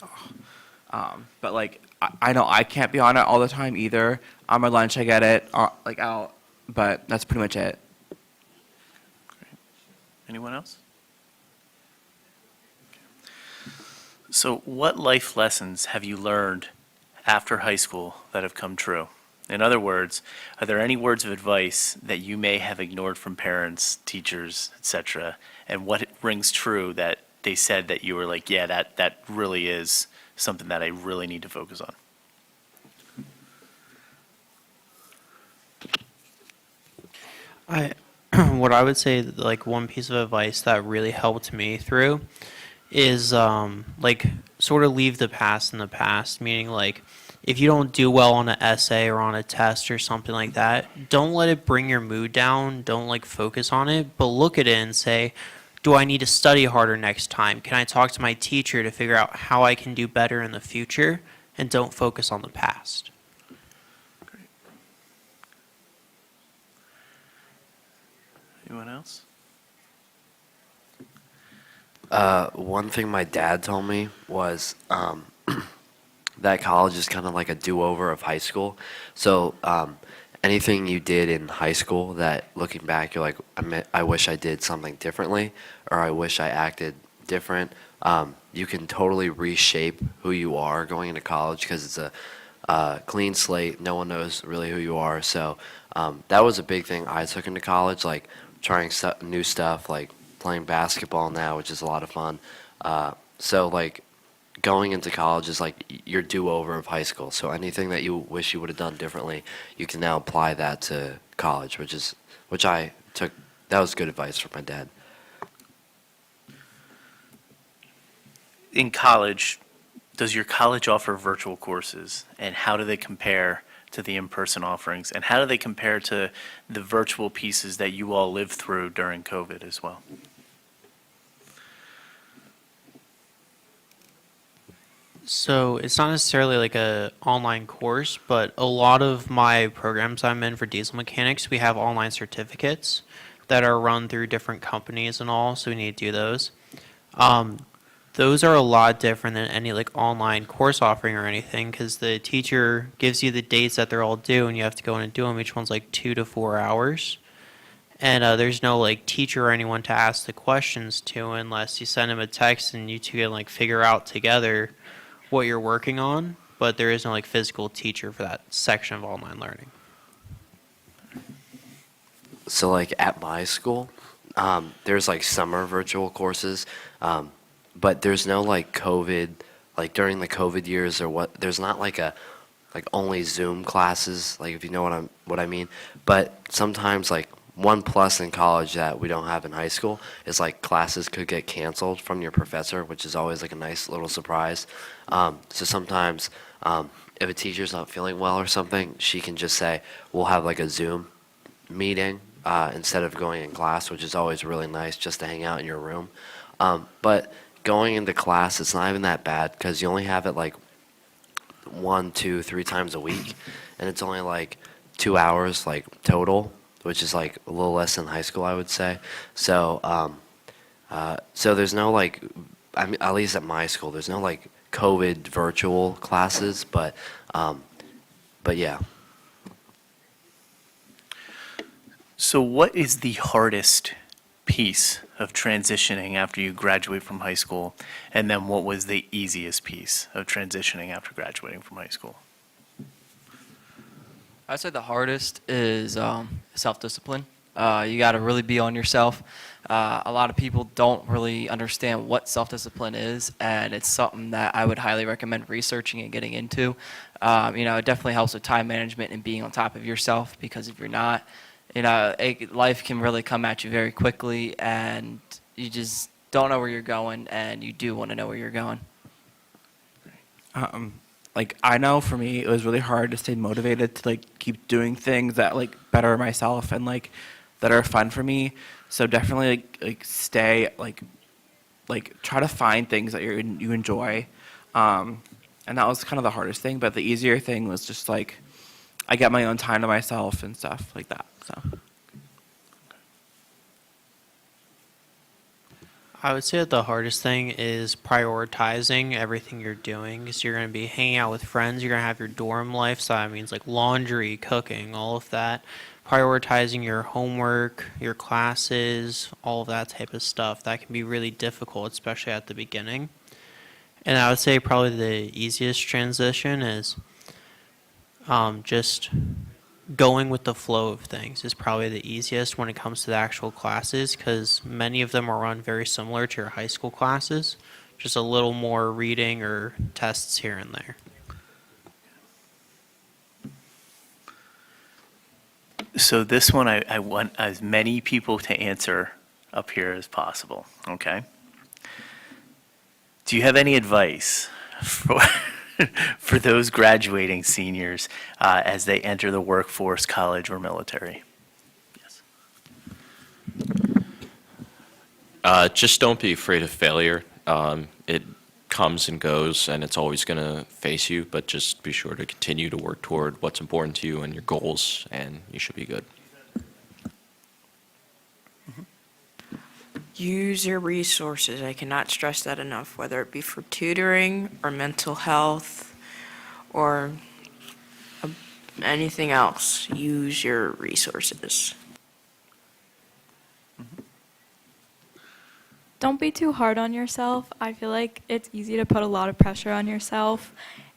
oh. But like I know I can't be on it all the time either. On my lunch, I get it like out, but that's pretty much it. Anyone else? So, what life lessons have you learned after high school that have come true? In other words, are there any words of advice that you may have ignored from parents, teachers, etc., and what rings true that they said that you were like, yeah, that really is something that I really need to focus on? What I would say, like one piece of advice that really helped me through is like sort of leave the past in the past, meaning like if you don't do well on an essay or on a test or something like that, don't let it bring your mood down. Don't like focus on it, but look at it and say, do I need to study harder next time? Can I talk to my teacher to figure out how I can do better in the future? And don't focus on the past. Anyone else? One thing my dad told me was that college is kind of like a do-over of high school. So anything you did in high school that looking back, you're like, I wish I did something differently, or I wish I acted different. You can totally reshape who you are going into college because it's a clean slate. No one knows really who you are. So that was a big thing I took into college, like trying new stuff, like playing basketball now, which is a lot of fun. So like going into college is like your do-over of high school. So anything that you wish you would have done differently, you can now apply that to college, which I took. That was good advice from my dad. In college, does your college offer virtual courses, and how do they compare to the in-person offerings, and how do they compare to the virtual pieces that you all lived through during COVID as well? So it's not necessarily like a online course, but a lot of my programs I'm in for diesel mechanics, we have online certificates that are run through different companies and all, so we need to do those. Those are a lot different than any like online course offering or anything, because the teacher gives you the dates that they're all due, and you have to go in and do them. Each one's like 2 to 4 hours, and there's no like teacher or anyone to ask the questions to unless you send them a text and you two can like figure out together what you're working on. But there is no like physical teacher for that section of online learning. So like at my school, there's like summer virtual courses, but there's no like COVID, like during the COVID years or what. There's not like only Zoom classes, like if you know what I mean. But sometimes like one plus in college that we don't have in high school is like classes could get canceled from your professor, which is always like a nice little surprise. So sometimes if a teacher's not feeling well or something, she can just say, we'll have like a Zoom meeting instead of going in class, which is always really nice just to hang out in your room. But going into class, it's not even that bad because you only have it like 1, 2, 3 times a week, and it's only like 2 hours like total, which is like a little less than high school, I would say. So so there's no like, I mean, at least at my school, there's no like COVID virtual classes, but yeah. So what is the hardest piece of transitioning after you graduate from high school? And then what was the easiest piece of transitioning after graduating from high school? I'd say the hardest is self-discipline. You got to really be on yourself. A lot of people don't really understand what self-discipline is, and it's something that I would highly recommend researching and getting into. It definitely helps with time management and being on top of yourself, because if you're not, life can really come at you very quickly, and you just don't know where you're going, and you do want to know where you're going. Like I know for me, it was really hard to stay motivated to like keep doing things that like better myself and like that are fun for me. So definitely like stay like try to find things that you enjoy, and that was kind of the hardest thing. But the easier thing was just like I get my own time to myself and stuff like that. So I would say that the hardest thing is prioritizing everything you're doing, because you're going to be hanging out with friends, you're going to have your dorm life, so that means like laundry, cooking, all of that. Prioritizing your homework, your classes, all of that type of stuff, that can be really difficult, especially at the beginning. And I would say probably the easiest transition is just going with the flow of things is probably the easiest when it comes to the actual classes, because many of them are run very similar to your high school classes, just a little more reading or tests here and there. So this one, I want as many people to answer up here as possible, okay? Do you have any advice for, for those graduating seniors as they enter the workforce, college, or military? Just don't be afraid of failure. It comes and goes, and it's always going to face you, but just be sure to continue to work toward what's important to you and your goals, and you should be good. Use your resources. I cannot stress that enough, whether it be for tutoring or mental health or anything else. Use your resources. Don't be too hard on yourself. I feel like it's easy to put a lot of pressure on yourself.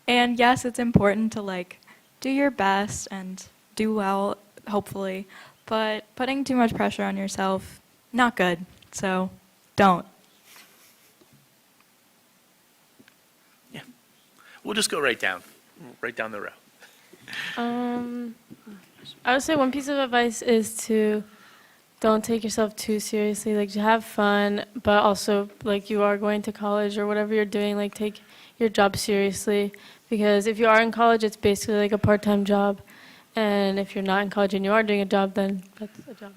And yes, it's important to like do your best and do well, hopefully. But putting too much pressure on yourself, not good. So don't. We'll just go right down the row. I would say one piece of advice is to don't take yourself too seriously. Like, have fun, but also, like, you are going to college or whatever you're doing, like, take your job seriously. Because if you are in college, it's basically like a part-time job. And if you're not in college and you are doing a job, then that's a job.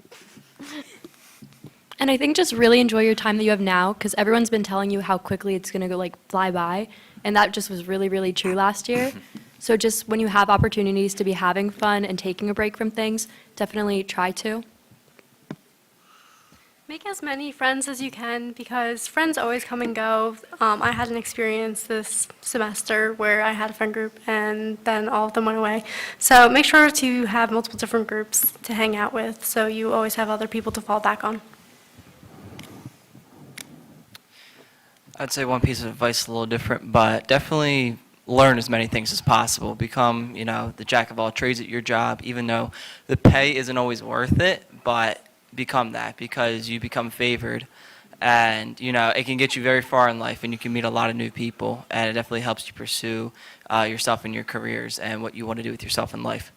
And I think just really enjoy your time that you have now, because everyone's been telling you how quickly it's going to go, like, fly by. And that just was really, really true last year. So just when you have opportunities to be having fun and taking a break from things, definitely try to. Make as many friends as you can, because friends always come and go. I had an experience this semester where I had a friend group and then all of them went away. So make sure to have multiple different groups to hang out with, so you always have other people to fall back on. I'd say one piece of advice a little different, but definitely learn as many things as possible. Become, the jack of all trades at your job, even though the pay isn't always worth it, but become that, because you become favored. And, it can get you very far in life, and you can meet a lot of new people, and it definitely helps you pursue yourself and your careers and what you want to do with yourself in life.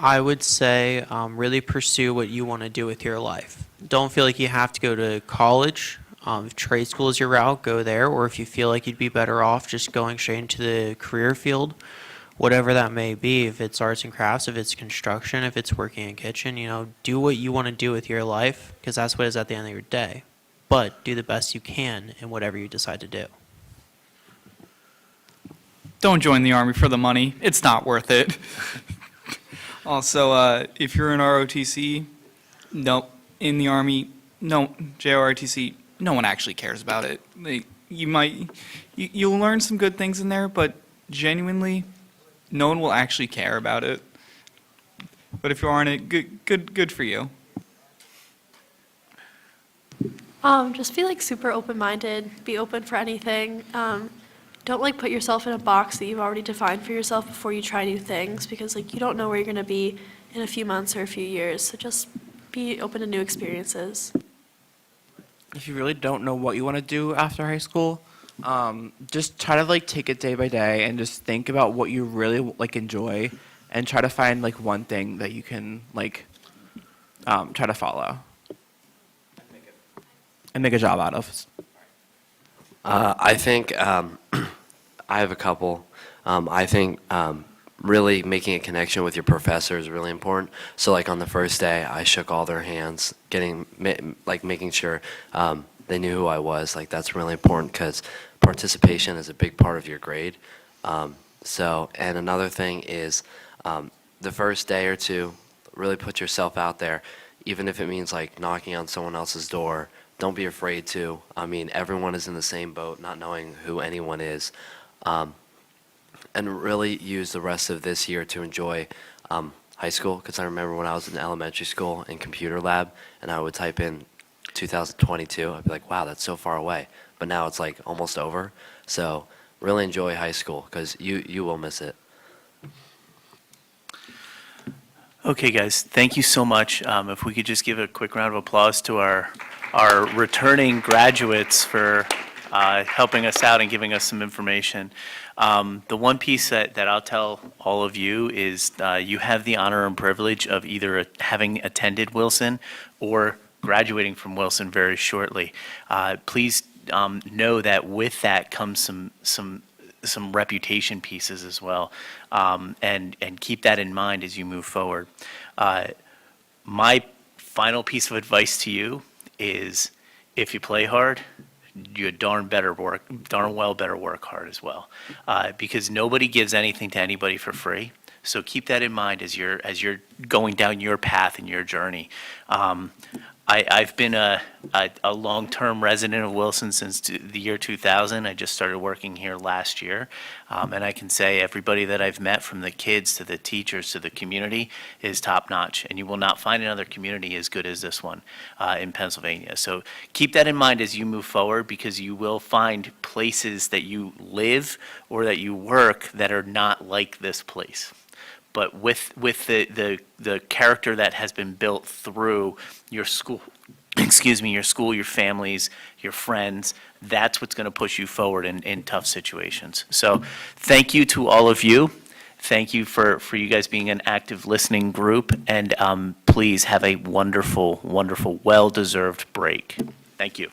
I would say really pursue what you want to do with your life. Don't feel like you have to go to college. If trade school is your route, go there. Or if you feel like you'd be better off just going straight into the career field, whatever that may be, if it's arts and crafts, if it's construction, if it's working in a kitchen, do what you want to do with your life, because that's what it is at the end of your day. But do the best you can in whatever you decide to do. Don't join the Army for the money. It's not worth it. Also, if you're in ROTC, no, in the Army, no, JROTC, no one actually cares about it. You'll learn some good things in there, but genuinely, no one will actually care about it. But if you are in it, good for you. Just be like super open-minded, be open for anything. Don't like put yourself in a box that you've already defined for yourself before you try new things, because like you don't know where you're gonna be in a few months or a few years. So just be open to new experiences. If you really don't know what you want to do after high school, just try to take it day by day and just think about what you really enjoy, and try to find one thing that you can try to follow and make a job out of. I think I have a couple. I think really making a connection with your professor is really important. So like on the first day, I shook all their hands, making sure they knew who I was. Like that's really important, because participation is a big part of your grade. And another thing is the first day or two, really put yourself out there, even if it means knocking on someone else's door. Don't be afraid to. I mean, everyone is in the same boat, not knowing who anyone is. And really use the rest of this year to enjoy high school, because I remember when I was in elementary school in computer lab, and I would type in 2022, I'd be like, wow, that's so far away. But now it's almost over. So really enjoy high school, because you will miss it. Okay, guys, thank you so much. If we could just give a quick round of applause to our returning graduates for helping us out and giving us some information. The one piece that I'll tell all of you is you have the honor and privilege of either having attended Wilson or graduating from Wilson very shortly. Please know that with that comes some reputation pieces as well, and keep that in mind as you move forward. My final piece of advice to you is, if you play hard, you darn well better work hard as well, because nobody gives anything to anybody for free. So keep that in mind as you're going down your path and your journey. I've been a long-term resident of Wilson since the year 2000. I just started working here last year. And I can say everybody that I've met, from the kids to the teachers to the community, is top-notch. And you will not find another community as good as this one in Pennsylvania. So keep that in mind as you move forward, because you will find places that you live or that you work that are not like this place. But with the character that has been built through your school, your families, your friends, that's what's going to push you forward in tough situations. So thank you to all of you. Thank you for you guys being an active listening group. And please have a wonderful, wonderful, well-deserved break. Thank you.